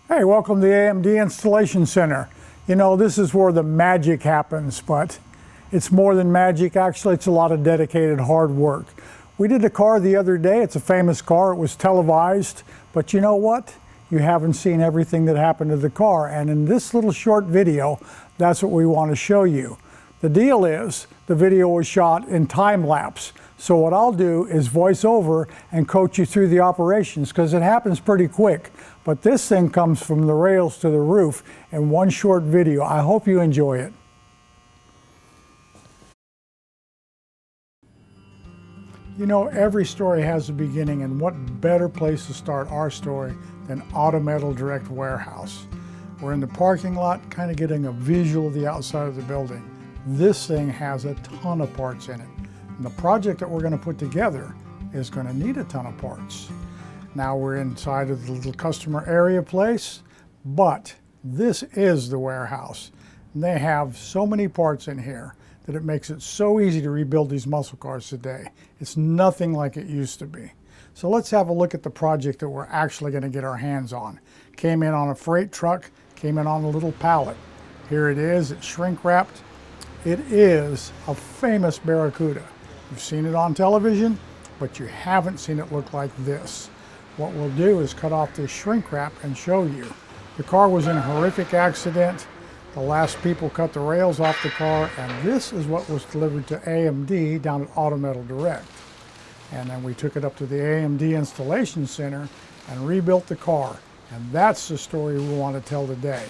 Hey, welcome to the AMD Installation Center. You know, this is where the magic happens, but it's more than magic. Actually, it's a lot of dedicated hard work. We did a car the other day. It's a famous car. It was televised, but you know what? You haven't seen everything that happened to the car. And in this little short video, that's what we want to show you. The deal is, the video was shot in time lapse. So what I'll do is voice over and coach you through the operations because it happens pretty quick. But this thing comes from the rails to the roof in one short video. I hope you enjoy it. You know, every story has a beginning, and what better place to start our story than Auto Metal Direct Warehouse. We're in the parking lot, kind of getting a visual of the outside of the building. This thing has a ton of parts in it. And the project that we're going to put together is going to need a ton of parts. Now we're inside of the little customer area place, but this is the warehouse. And they have so many parts in here that it makes it so easy to rebuild these muscle cars today. It's nothing like it used to be. So let's have a look at the project that we're actually going to get our hands on. Came in on a freight truck, came in on a little pallet. Here it is, it's shrink wrapped. It is a famous Barracuda. You've seen it on television, but you haven't seen it look like this. What we'll do is cut off this shrink wrap and show you. The car was in a horrific accident. The last people cut the rails off the car, and this is what was delivered to AMD down at Auto Metal Direct. And then we took it up to the AMD Installation Center and rebuilt the car. And that's the story we want to tell today.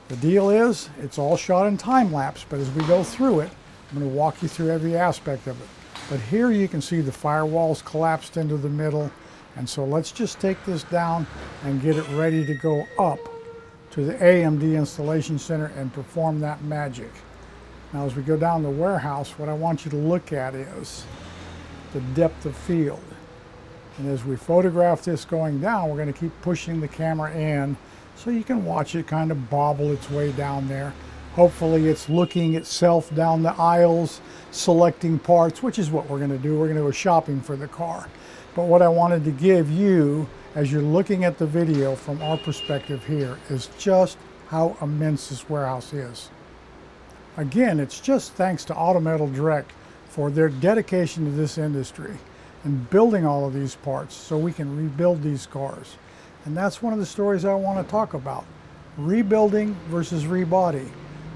The deal is, it's all shot in time lapse, but as we go through it, I'm going to walk you through every aspect of it. But here you can see the firewalls collapsed into the middle. And so let's just take this down and get it ready to go up to the AMD Installation Center and perform that magic. Now as we go down the warehouse, what I want you to look at is the depth of field. And as we photograph this going down, we're going to keep pushing the camera in so you can watch it kind of bobble its way down there. Hopefully it's looking itself down the aisles, selecting parts, which is what we're going to do. We're going to go shopping for the car. But what I wanted to give you, as you're looking at the video from our perspective here, is just how immense this warehouse is. Again, it's just thanks to Auto Metal Direct for their dedication to this industry and building all of these parts so we can rebuild these cars. And that's one of the stories I want to talk about. Rebuilding versus rebody.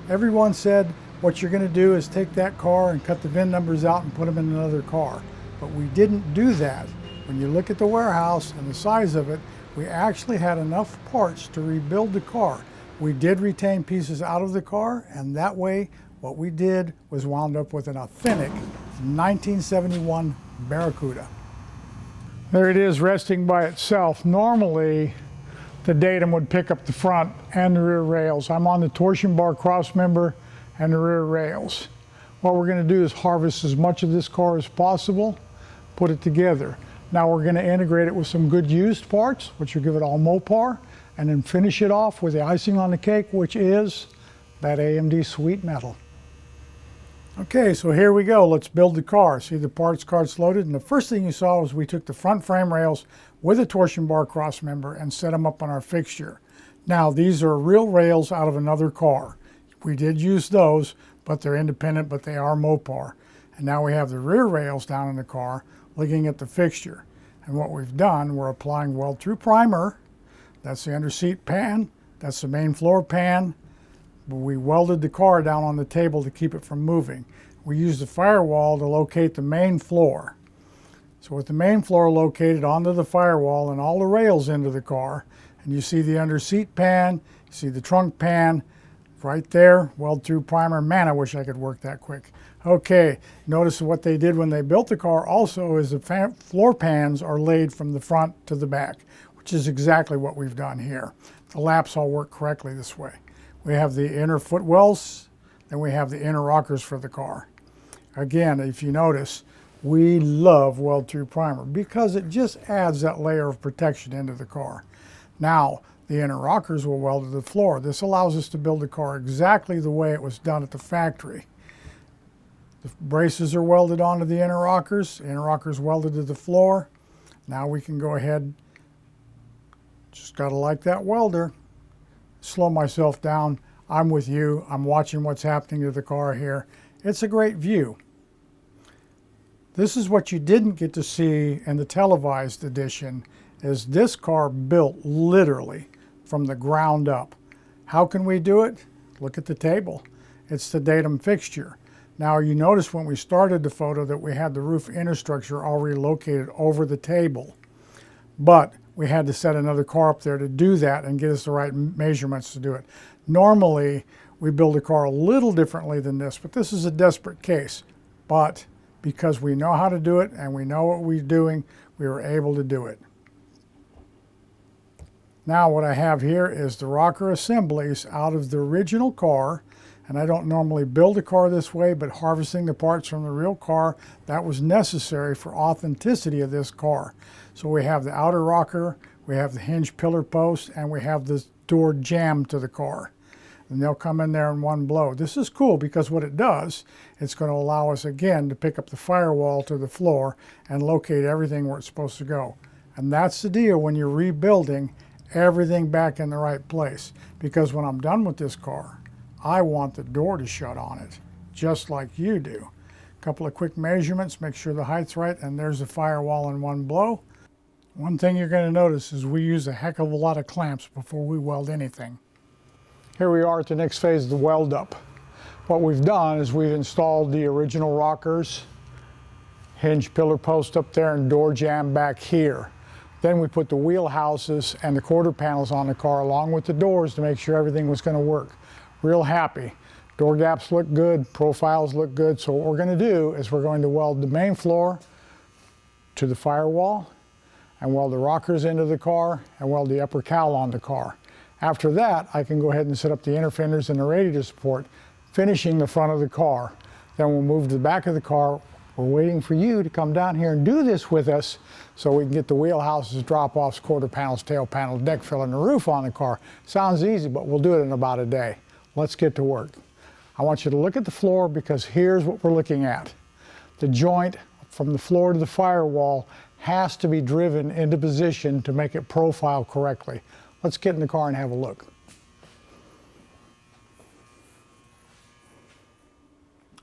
Everyone said what you're going to do is take that car and cut the VIN numbers out and put them in another car. But we didn't do that. When you look at the warehouse and the size of it, we actually had enough parts to rebuild the car. We did retain pieces out of the car, and that way what we did was wound up with an authentic 1971 Barracuda. There it is resting by itself. Normally the datum would pick up the front and the rear rails. I'm on the torsion bar cross member and the rear rails. What we're going to do is harvest as much of this car as possible, put it together. Now we're going to integrate it with some good used parts, which will give it all Mopar, and then finish it off with the icing on the cake, which is that AMD sweet metal. Okay, so here we go. Let's build the car. See the parts carts loaded, and the first thing you saw was we took the front frame rails with a torsion bar cross member and set them up on our fixture. Now these are real rails out of another car. We did use those, but they're independent, but they are Mopar. And now we have the rear rails down in the car looking at the fixture. And what we've done, we're applying weld-through primer. That's the under seat pan, that's the main floor pan. We welded the car down on the table to keep it from moving. We used the firewall to locate the main floor. So with the main floor located onto the firewall and all the rails into the car, and you see the under seat pan, you see the trunk pan, right there, weld-through primer. Man, I wish I could work that quick. Okay, notice what they did when they built the car also is the floor pans are laid from the front to the back, which is exactly what we've done here. The laps all work correctly this way. We have the inner footwells, then we have the inner rockers for the car. Again, if you notice, we love weld-through primer because it just adds that layer of protection into the car. Now, the inner rockers will weld to the floor. This allows us to build the car exactly the way it was done at the factory. The braces are welded onto the inner rockers welded to the floor. Now we can go ahead, just gotta like that welder, slow myself down. I'm with you. I'm watching what's happening to the car here. It's a great view. This is what you didn't get to see in the televised edition, is this car built literally from the ground up. How can we do it? Look at the table. It's the datum fixture. Now you notice when we started the photo that we had the roof interstructure already located over the table. But we had to set another car up there to do that and get us the right measurements to do it. Normally, we build a car a little differently than this, but this is a desperate case. But because we know how to do it and we know what we're doing, we were able to do it. Now what I have here is the rocker assemblies out of the original car, and I don't normally build a car this way, but harvesting the parts from the real car, that was necessary for authenticity of this car. So we have the outer rocker, we have the hinge pillar post, and we have this door jamb to the car. And they'll come in there in one blow. This is cool because what it does, it's going to allow us again to pick up the firewall to the floor and locate everything where it's supposed to go. And that's the deal when you're rebuilding everything back in the right place. Because when I'm done with this car, I want the door to shut on it, just like you do. A couple of quick measurements, make sure the height's right, and there's the firewall in one blow. One thing you're going to notice is we use a heck of a lot of clamps before we weld anything. Here we are at the next phase of the weld up. What we've done is we've installed the original rockers, hinge pillar post up there, and door jamb back here. Then we put the wheel houses and the quarter panels on the car along with the doors to make sure everything was going to work. Real happy. Door gaps look good, profiles look good, so what we're going to do is we're going to weld the main floor to the firewall and weld the rockers into the car and weld the upper cowl on the car. After that, I can go ahead and set up the inner fenders and the radiator support, finishing the front of the car. Then we'll move to the back of the car. We're waiting for you to come down here and do this with us so we can get the wheel houses, drop-offs, quarter panels, tail panels, deck fill, and the roof on the car. Sounds easy, but we'll do it in about a day. Let's get to work. I want you to look at the floor because here's what we're looking at. The joint from the floor to the firewall has to be driven into position to make it profile correctly. Let's get in the car and have a look.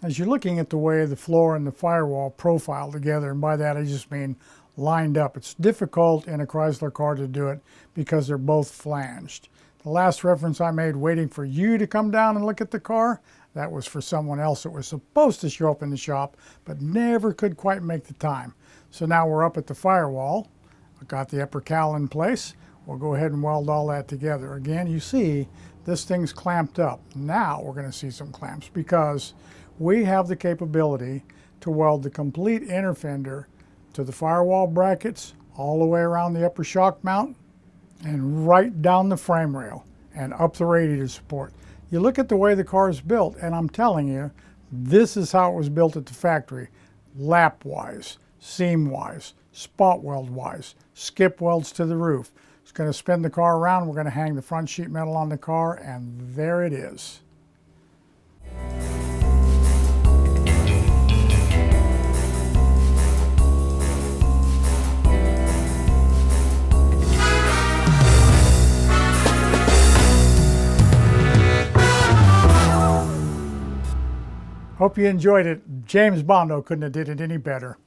As you're looking at the way the floor and the firewall profile together, and by that I just mean lined up, it's difficult in a Chrysler car to do it because they're both flanged. The last reference I made, waiting for you to come down and look at the car, that was for someone else that was supposed to show up in the shop, but never could quite make the time. So now we're up at the firewall. I've got the upper cowl in place. We'll go ahead and weld all that together. Again, you see this thing's clamped up. Now we're going to see some clamps because we have the capability to weld the complete inner fender to the firewall brackets all the way around the upper shock mount and right down the frame rail and up the radiator support. You look at the way the car is built, and I'm telling you, this is how it was built at the factory. Lap-wise, seam-wise, spot weld-wise, skip welds to the roof. It's going to spin the car around. We're going to hang the front sheet metal on the car, and there it is. Hope you enjoyed it. James Bondo couldn't have did it any better.